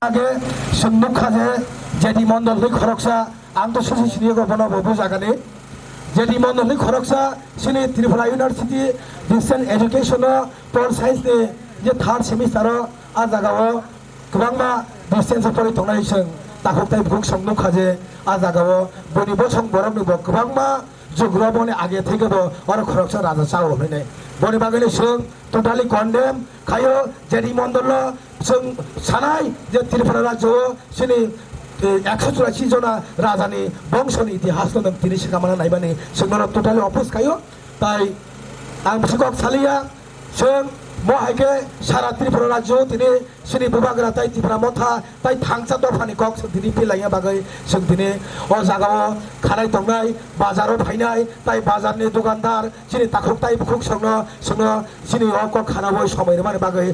আগে সম্মুখাজে যেটি মন্ডলী খরকসা আন্তঃশাসী সিনিয়র বনবু জাগানে যেটি মন্ডলী খরকসা সিনি ত্রিপুরা ইউনিভার্সিটি ডিস্টেন্স এডুকেশন পল साइंस नि जे थार्ड सेमिस्टार आ जागाओ गोबांबा डिस्टेंस फराय थांनाय जों ताखुकताय बुक सम्मुखाजे आ जागाओ बयनिबो सं बरमनिबो गोबांबा जुग्राबनि आगे थैगोबो आरो खरकसा राजा चाव हैनाय बनि बागैनो जों टोटाली कन्डेम खायो जेडी मण्डल जों सानाय जे त्रिपुरा राज्य सिनि 184 जना राजानि बंशनि इतिहास दं तिनि सिगामाना नायबानि जोंनो टोटाली अपोज खायो ताय आं बिसोरखौ सालिया जों महायके सारा त्रिपुरा राज्य दिनै सिनि बुबाग्रा ताय त्रिपुरा मथा ताय थांसा दफानि कक जों दिनै फैलाया बागै जों दिनै अ जागाव खानाय दंनाय बाजाराव फायनाय ताय बाजारनि दखानदार सिनि ताखुक ताय बुकुक संनो सिनि अ कक खानाबो समायनो बागै